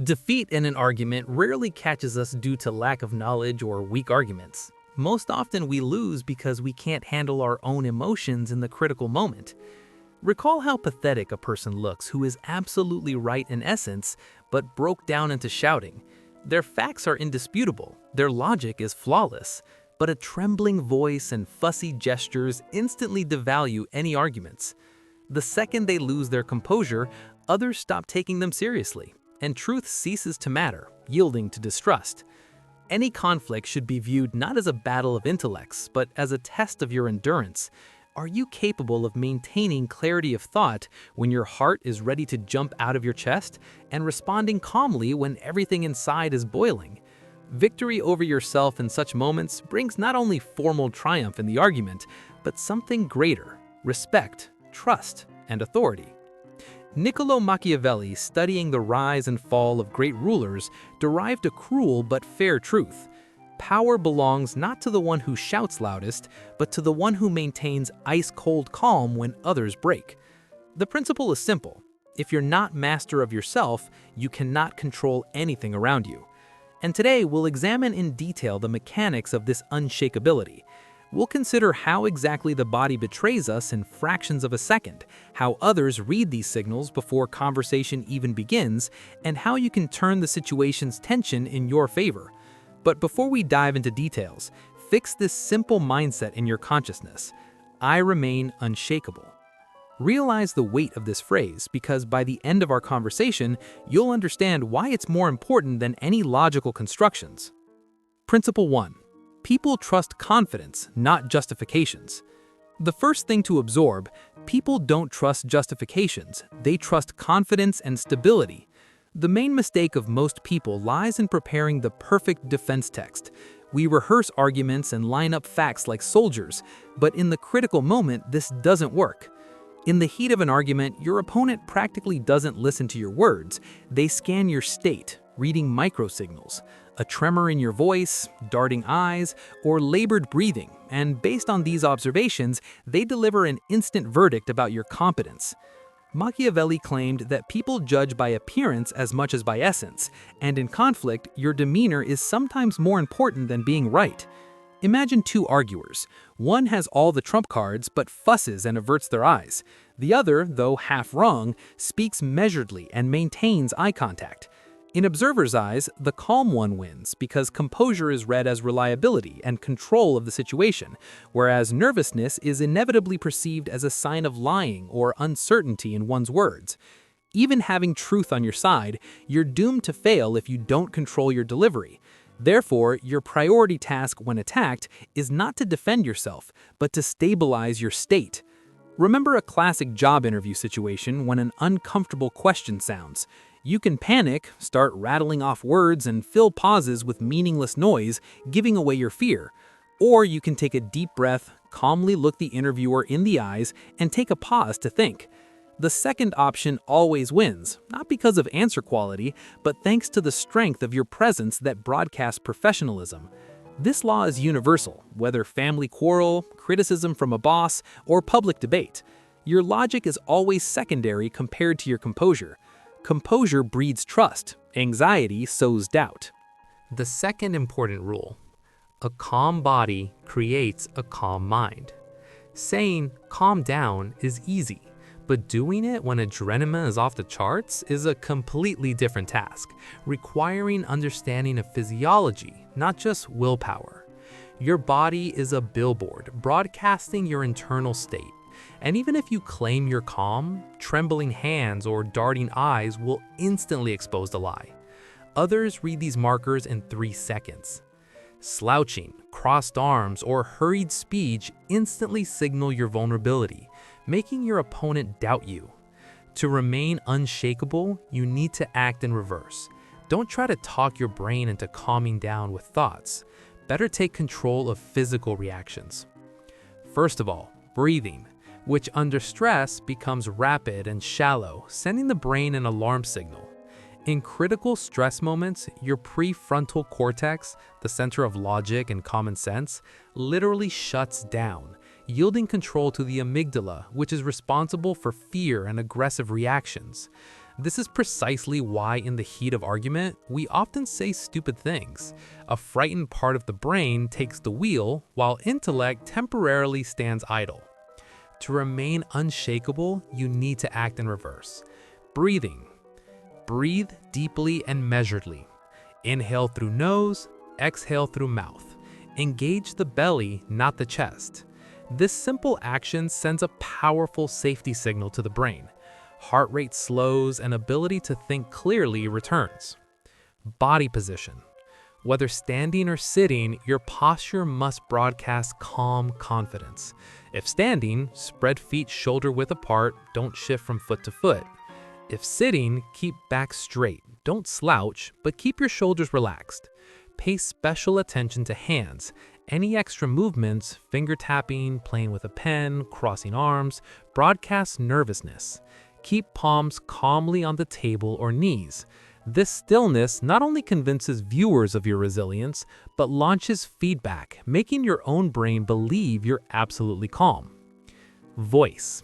Defeat in an argument rarely catches us due to lack of knowledge or weak arguments. Most often we lose because we can't handle our own emotions in the critical moment. Recall how pathetic a person looks who is absolutely right in essence, but broke down into shouting. Their facts are indisputable, their logic is flawless, but a trembling voice and fussy gestures instantly devalue any arguments. The second they lose their composure, others stop taking them seriously, and truth ceases to matter, yielding to distrust. Any conflict should be viewed not as a battle of intellects, but as a test of your endurance. Are you capable of maintaining clarity of thought when your heart is ready to jump out of your chest and responding calmly when everything inside is boiling? Victory over yourself in such moments brings not only formal triumph in the argument, but something greater: respect, trust, and authority. Niccolò Machiavelli, studying the rise and fall of great rulers, derived a cruel but fair truth. Power belongs not to the one who shouts loudest, but to the one who maintains ice-cold calm when others break. The principle is simple. If you're not master of yourself, you cannot control anything around you. And today we'll examine in detail the mechanics of this unshakeability. We'll consider how exactly the body betrays us in fractions of a second, how others read these signals before conversation even begins, and how you can turn the situation's tension in your favor. But before we dive into details, fix this simple mindset in your consciousness: I remain unshakable. Realize the weight of this phrase, because by the end of our conversation, you'll understand why it's more important than any logical constructions. Principle 1. People trust confidence, not justifications. The first thing to absorb: people don't trust justifications, they trust confidence and stability. The main mistake of most people lies in preparing the perfect defense text. We rehearse arguments and line up facts like soldiers, but in the critical moment, this doesn't work. In the heat of an argument, your opponent practically doesn't listen to your words. They scan your state, reading microsignals, a tremor in your voice, darting eyes, or labored breathing, and based on these observations, they deliver an instant verdict about your competence. Machiavelli claimed that people judge by appearance as much as by essence, and in conflict, your demeanor is sometimes more important than being right. Imagine two arguers. One has all the trump cards but fusses and averts their eyes. The other, though half wrong, speaks measuredly and maintains eye contact. In observers' eyes, the calm one wins because composure is read as reliability and control of the situation, whereas nervousness is inevitably perceived as a sign of lying or uncertainty in one's words. Even having truth on your side, you're doomed to fail if you don't control your delivery. Therefore, your priority task when attacked is not to defend yourself, but to stabilize your state. Remember a classic job interview situation when an uncomfortable question sounds. You can panic, start rattling off words, and fill pauses with meaningless noise, giving away your fear. Or you can take a deep breath, calmly look the interviewer in the eyes, and take a pause to think. The second option always wins, not because of answer quality, but thanks to the strength of your presence that broadcasts professionalism. This law is universal, whether family quarrel, criticism from a boss, or public debate. Your logic is always secondary compared to your composure. Composure breeds trust, anxiety sows doubt. The second important rule: a calm body creates a calm mind. Saying calm down is easy, but doing it when adrenaline is off the charts is a completely different task, requiring understanding of physiology, not just willpower. Your body is a billboard broadcasting your internal state. And even if you claim you're calm, trembling hands or darting eyes will instantly expose the lie. Others read these markers in 3 seconds. Slouching, crossed arms, or hurried speech instantly signal your vulnerability, making your opponent doubt you. To remain unshakable, you need to act in reverse. Don't try to talk your brain into calming down with thoughts. Better take control of physical reactions. First of all, breathing, which under stress becomes rapid and shallow, sending the brain an alarm signal. In critical stress moments, your prefrontal cortex, the center of logic and common sense, literally shuts down, yielding control to the amygdala, which is responsible for fear and aggressive reactions. This is precisely why in the heat of argument, we often say stupid things. A frightened part of the brain takes the wheel, while intellect temporarily stands idle. To remain unshakable, you need to act in reverse. Breathing. Breathe deeply and measuredly. Inhale through nose, exhale through mouth. Engage the belly, not the chest. This simple action sends a powerful safety signal to the brain. Heart rate slows and ability to think clearly returns. Body position. Whether standing or sitting, your posture must broadcast calm confidence. If standing, spread feet shoulder-width apart, don't shift from foot to foot. If sitting, keep back straight, don't slouch, but keep your shoulders relaxed. Pay special attention to hands. Any extra movements, finger tapping, playing with a pen, crossing arms, broadcast nervousness. Keep palms calmly on the table or knees. This stillness not only convinces viewers of your resilience, but launches feedback, making your own brain believe you're absolutely calm. Voice.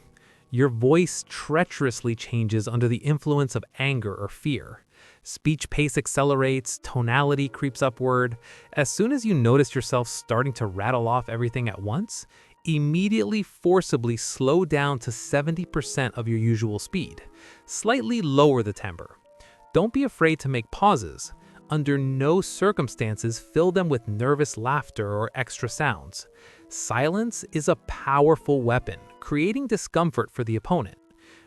Your voice treacherously changes under the influence of anger or fear. Speech pace accelerates, tonality creeps upward. As soon as you notice yourself starting to rattle off everything at once, immediately forcibly slow down to 70% of your usual speed. Slightly lower the timbre. Don't be afraid to make pauses. Under no circumstances fill them with nervous laughter or extra sounds. Silence is a powerful weapon, creating discomfort for the opponent.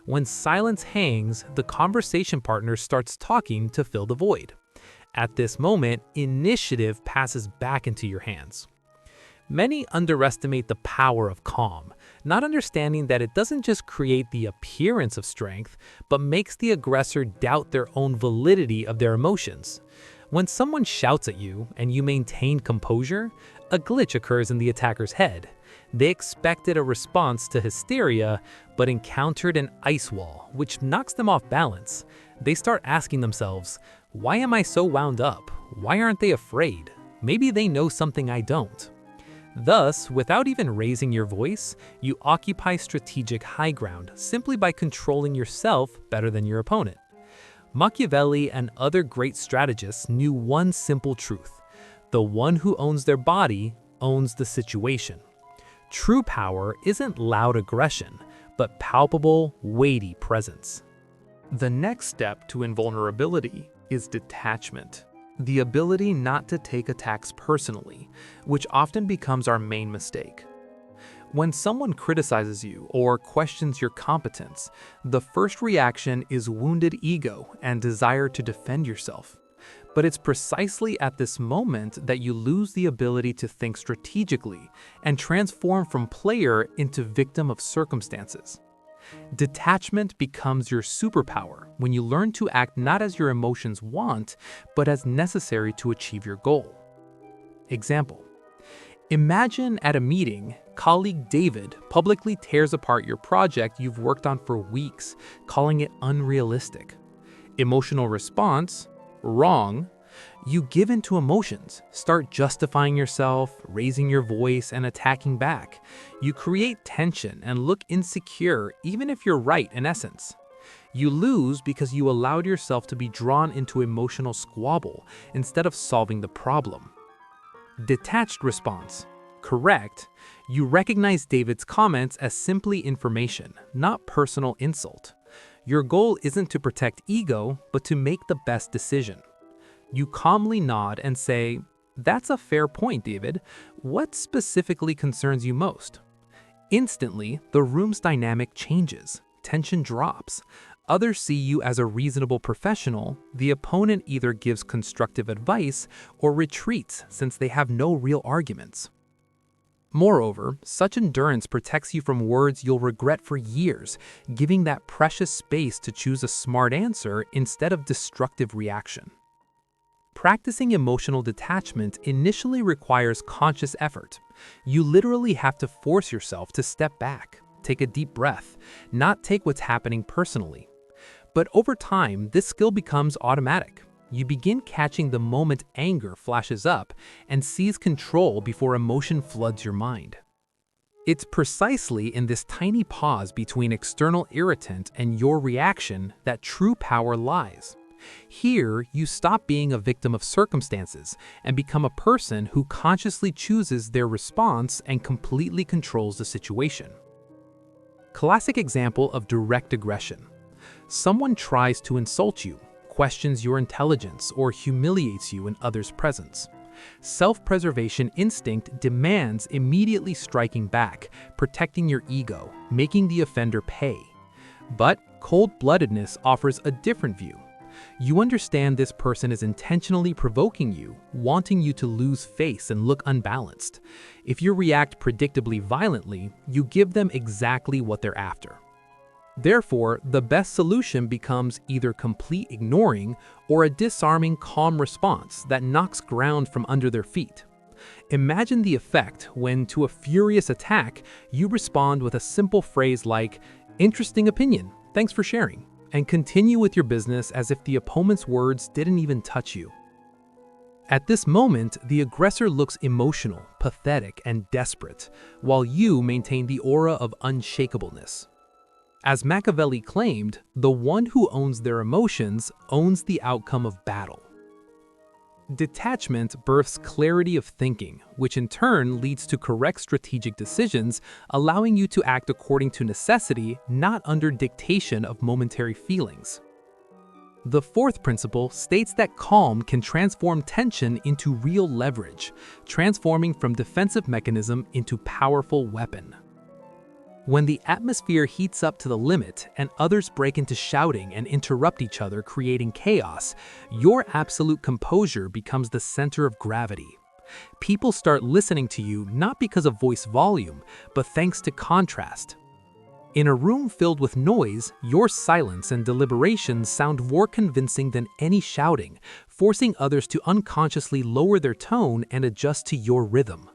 When silence hangs, the conversation partner starts talking to fill the void. At this moment, initiative passes back into your hands. Many underestimate the power of calm, not understanding that it doesn't just create the appearance of strength, but makes the aggressor doubt their own validity of their emotions. When someone shouts at you and you maintain composure, a glitch occurs in the attacker's head. They expected a response to hysteria, but encountered an ice wall, which knocks them off balance. They start asking themselves, why am I so wound up? Why aren't they afraid? Maybe they know something I don't. Thus, without even raising your voice, you occupy strategic high ground simply by controlling yourself better than your opponent. Machiavelli and other great strategists knew one simple truth: the one who owns their body owns the situation. True power isn't loud aggression, but palpable, weighty presence. The next step to invulnerability is detachment. The ability not to take attacks personally, which often becomes our main mistake. When someone criticizes you or questions your competence, the first reaction is wounded ego and desire to defend yourself. But it's precisely at this moment that you lose the ability to think strategically and transform from player into victim of circumstances. Detachment becomes your superpower when you learn to act not as your emotions want, but as necessary to achieve your goal. Example: imagine at a meeting, colleague David publicly tears apart your project you've worked on for weeks, calling it unrealistic. Emotional response: wrong. You give in to emotions, start justifying yourself, raising your voice, and attacking back. You create tension and look insecure even if you're right in essence. You lose because you allowed yourself to be drawn into emotional squabble instead of solving the problem. Detached response: correct. You recognize David's comments as simply information, not personal insult. Your goal isn't to protect ego, but to make the best decision. You calmly nod and say, "That's a fair point, David. What specifically concerns you most?" Instantly, the room's dynamic changes. Tension drops. Others see you as a reasonable professional. The opponent either gives constructive advice or retreats since they have no real arguments. Moreover, such endurance protects you from words you'll regret for years, giving that precious space to choose a smart answer instead of destructive reaction. Practicing emotional detachment initially requires conscious effort. You literally have to force yourself to step back, take a deep breath, not take what's happening personally. But over time, this skill becomes automatic. You begin catching the moment anger flashes up and seize control before emotion floods your mind. It's precisely in this tiny pause between external irritant and your reaction that true power lies. Here, you stop being a victim of circumstances and become a person who consciously chooses their response and completely controls the situation. Classic example of direct aggression. Someone tries to insult you, questions your intelligence, or humiliates you in others' presence. Self-preservation instinct demands immediately striking back, protecting your ego, making the offender pay. But cold-bloodedness offers a different view. You understand this person is intentionally provoking you, wanting you to lose face and look unbalanced. If you react predictably violently, you give them exactly what they're after. Therefore, the best solution becomes either complete ignoring or a disarming calm response that knocks ground from under their feet. Imagine the effect when, to a furious attack, you respond with a simple phrase like, "Interesting opinion, thanks for sharing," and continue with your business as if the opponent's words didn't even touch you. At this moment, the aggressor looks emotional, pathetic, and desperate, while you maintain the aura of unshakeableness. As Machiavelli claimed, the one who owns their emotions owns the outcome of battle. Detachment births clarity of thinking, which in turn leads to correct strategic decisions, allowing you to act according to necessity, not under dictation of momentary feelings. The fourth principle states that calm can transform tension into real leverage, transforming from defensive mechanism into powerful weapon. When the atmosphere heats up to the limit and others break into shouting and interrupt each other, creating chaos, your absolute composure becomes the center of gravity. People start listening to you not because of voice volume, but thanks to contrast. In a room filled with noise, your silence and deliberations sound more convincing than any shouting, forcing others to unconsciously lower their tone and adjust to your rhythm.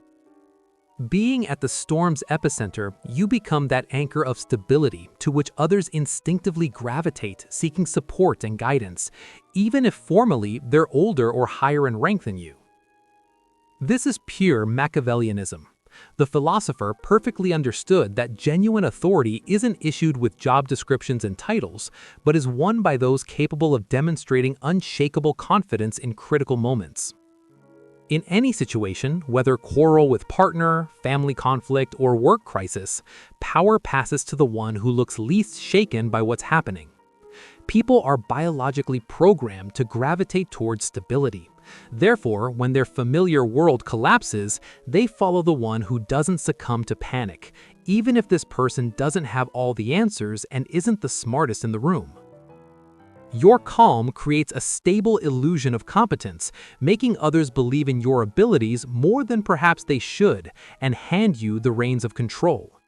Being at the storm's epicenter, you become that anchor of stability to which others instinctively gravitate, seeking support and guidance, even if formally they're older or higher in rank than you. This is pure Machiavellianism. The philosopher perfectly understood that genuine authority isn't issued with job descriptions and titles, but is won by those capable of demonstrating unshakable confidence in critical moments. In any situation, whether quarrel with partner, family conflict, or work crisis, power passes to the one who looks least shaken by what's happening. People are biologically programmed to gravitate towards stability. Therefore, when their familiar world collapses, they follow the one who doesn't succumb to panic, even if this person doesn't have all the answers and isn't the smartest in the room. Your calm creates a stable illusion of competence, making others believe in your abilities more than perhaps they should, and hand you the reins of control.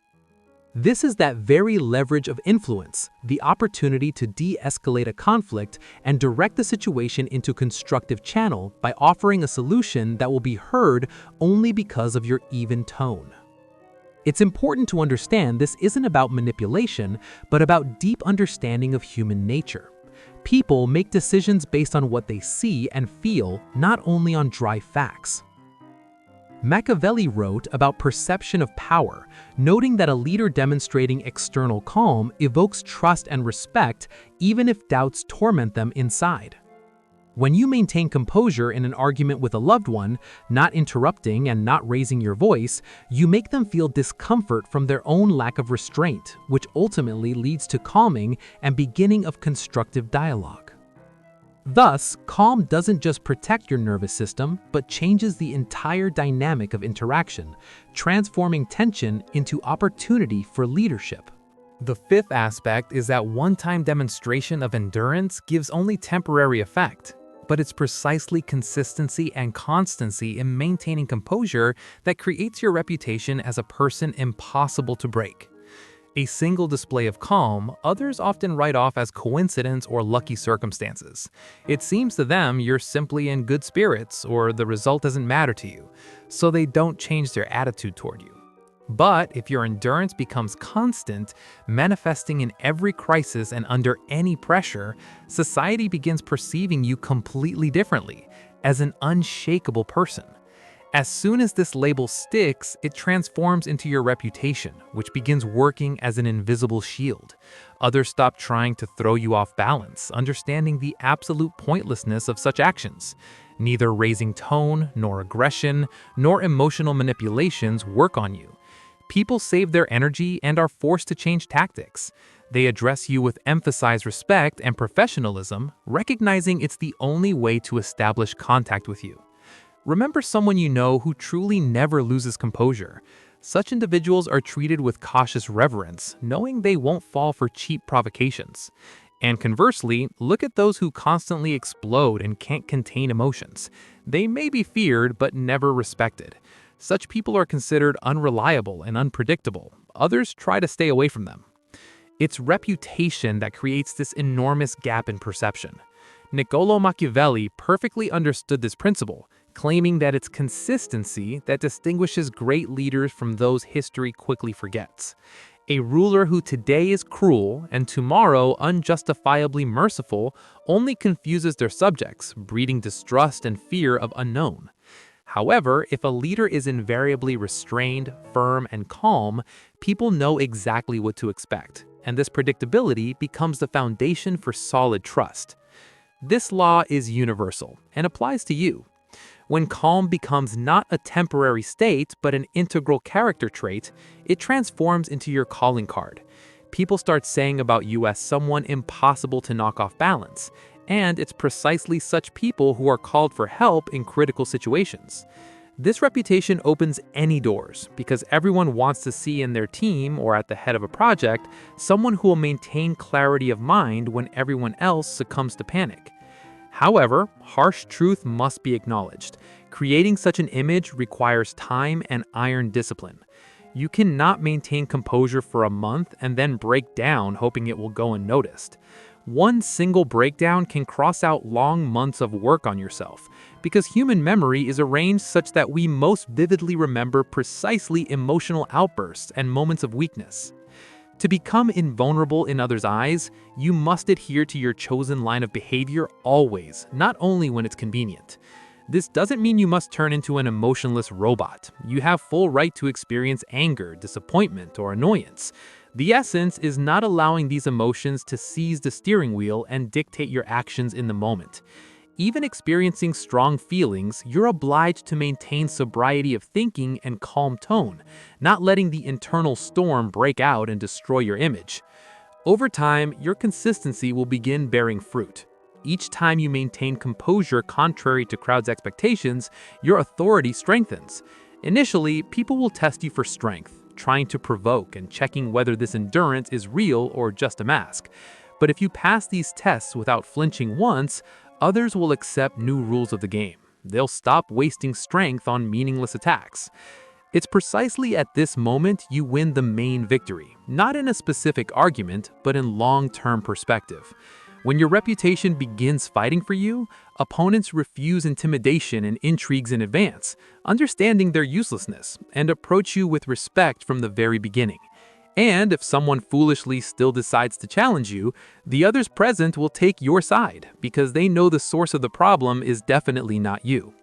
This is that very leverage of influence, the opportunity to de-escalate a conflict and direct the situation into a constructive channel by offering a solution that will be heard only because of your even tone. It's important to understand this isn't about manipulation, but about deep understanding of human nature. People make decisions based on what they see and feel, not only on dry facts. Machiavelli wrote about perception of power, noting that a leader demonstrating external calm evokes trust and respect, even if doubts torment them inside. When you maintain composure in an argument with a loved one, not interrupting and not raising your voice, you make them feel discomfort from their own lack of restraint, which ultimately leads to calming and beginning of constructive dialogue. Thus, calm doesn't just protect your nervous system, but changes the entire dynamic of interaction, transforming tension into opportunity for leadership. The fifth aspect is that one-time demonstration of endurance gives only temporary effect. But it's precisely consistency and constancy in maintaining composure that creates your reputation as a person impossible to break. A single display of calm, others often write off as coincidence or lucky circumstances. It seems to them you're simply in good spirits or the result doesn't matter to you, so they don't change their attitude toward you. But if your endurance becomes constant, manifesting in every crisis and under any pressure, society begins perceiving you completely differently, as an unshakable person. As soon as this label sticks, it transforms into your reputation, which begins working as an invisible shield. Others stop trying to throw you off balance, understanding the absolute pointlessness of such actions. Neither raising tone, nor aggression, nor emotional manipulations work on you. People save their energy and are forced to change tactics. They address you with emphasized respect and professionalism, recognizing it's the only way to establish contact with you. Remember someone you know who truly never loses composure. Such individuals are treated with cautious reverence, knowing they won't fall for cheap provocations. And conversely, look at those who constantly explode and can't contain emotions. They may be feared, but never respected. Such people are considered unreliable and unpredictable. Others try to stay away from them. It's reputation that creates this enormous gap in perception. Niccolò Machiavelli perfectly understood this principle, claiming that it's consistency that distinguishes great leaders from those history quickly forgets. A ruler who today is cruel and tomorrow unjustifiably merciful only confuses their subjects, breeding distrust and fear of unknown. However, if a leader is invariably restrained, firm, and calm, people know exactly what to expect, and this predictability becomes the foundation for solid trust. This law is universal and applies to you. When calm becomes not a temporary state but an integral character trait, it transforms into your calling card. People start saying about you as someone impossible to knock off balance, and it's precisely such people who are called for help in critical situations. This reputation opens any doors because everyone wants to see in their team or at the head of a project someone who will maintain clarity of mind when everyone else succumbs to panic. However, harsh truth must be acknowledged. Creating such an image requires time and iron discipline. You cannot maintain composure for a month and then break down hoping it will go unnoticed. One single breakdown can cross out long months of work on yourself, because human memory is arranged such that we most vividly remember precisely emotional outbursts and moments of weakness. To become invulnerable in others' eyes, you must adhere to your chosen line of behavior always, not only when it's convenient. This doesn't mean you must turn into an emotionless robot. You have full right to experience anger, disappointment, or annoyance. The essence is not allowing these emotions to seize the steering wheel and dictate your actions in the moment. Even experiencing strong feelings, you're obliged to maintain sobriety of thinking and calm tone, not letting the internal storm break out and destroy your image. Over time, your consistency will begin bearing fruit. Each time you maintain composure contrary to crowd's expectations, your authority strengthens. Initially, people will test you for strength, trying to provoke and checking whether this endurance is real or just a mask. But if you pass these tests without flinching once, others will accept new rules of the game. They'll stop wasting strength on meaningless attacks. It's precisely at this moment you win the main victory, not in a specific argument, but in long-term perspective. When your reputation begins fighting for you, opponents refuse intimidation and intrigues in advance, understanding their uselessness, and approach you with respect from the very beginning. And if someone foolishly still decides to challenge you, the others present will take your side because they know the source of the problem is definitely not you.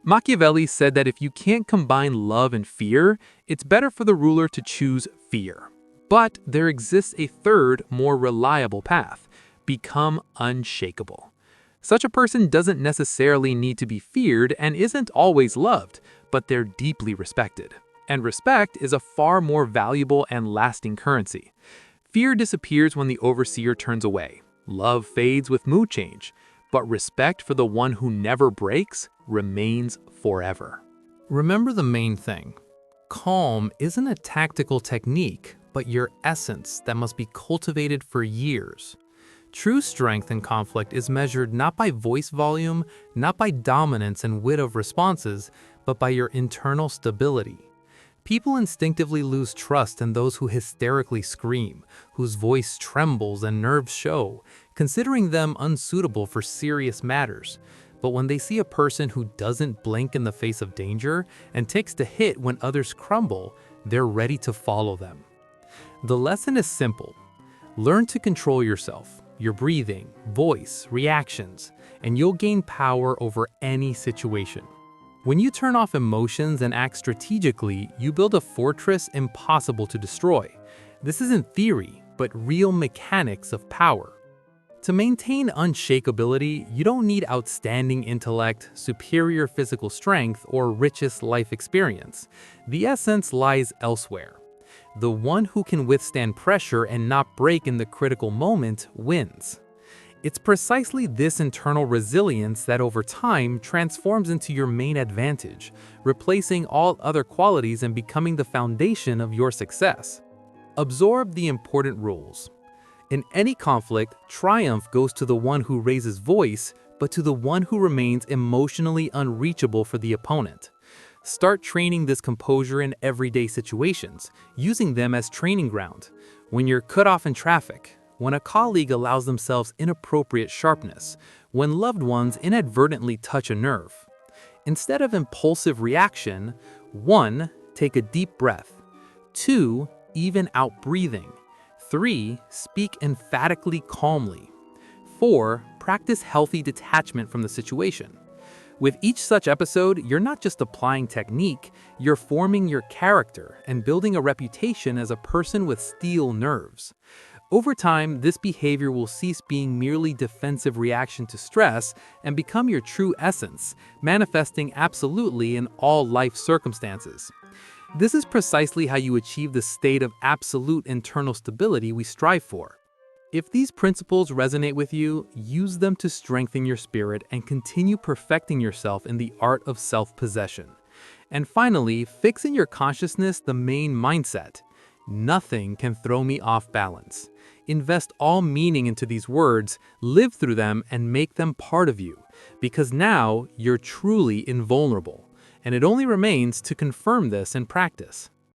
Machiavelli said that if you can't combine love and fear, it's better for the ruler to choose fear. But there exists a third, more reliable path: become unshakable. Such a person doesn't necessarily need to be feared and isn't always loved, but they're deeply respected. And respect is a far more valuable and lasting currency. Fear disappears when the overseer turns away. Love fades with mood change. But respect for the one who never breaks remains forever. Remember the main thing. Calm isn't a tactical technique, but your essence that must be cultivated for years. True strength in conflict is measured not by voice volume, not by dominance and wit of responses, but by your internal stability. People instinctively lose trust in those who hysterically scream, whose voice trembles and nerves show, considering them unsuitable for serious matters. But when they see a person who doesn't blink in the face of danger and takes the hit when others crumble, they're ready to follow them. The lesson is simple. Learn to control yourself, your breathing, voice, reactions, and you'll gain power over any situation. When you turn off emotions and act strategically, you build a fortress impossible to destroy. This isn't theory, but real mechanics of power. To maintain unshakability, you don't need outstanding intellect, superior physical strength, or richest life experience. The essence lies elsewhere. The one who can withstand pressure and not break in the critical moment wins. It's precisely this internal resilience that over time transforms into your main advantage, replacing all other qualities and becoming the foundation of your success. Absorb the important rules. In any conflict, triumph goes to the one who raises voice, but to the one who remains emotionally unreachable for the opponent. Start training this composure in everyday situations, using them as training ground. When you're cut off in traffic, when a colleague allows themselves inappropriate sharpness, when loved ones inadvertently touch a nerve. Instead of impulsive reaction, 1. Take a deep breath. 2. Even out breathing. 3. Speak emphatically calmly. 4. Practice healthy detachment from the situation. With each such episode, you're not just applying technique, you're forming your character and building a reputation as a person with steel nerves. Over time, this behavior will cease being merely defensive reaction to stress and become your true essence, manifesting absolutely in all life circumstances. This is precisely how you achieve the state of absolute internal stability we strive for. If these principles resonate with you, use them to strengthen your spirit and continue perfecting yourself in the art of self-possession. And finally, fix in your consciousness the main mindset. Nothing can throw me off balance. Invest all meaning into these words, live through them, and make them part of you, because now you're truly invulnerable. And it only remains to confirm this in practice.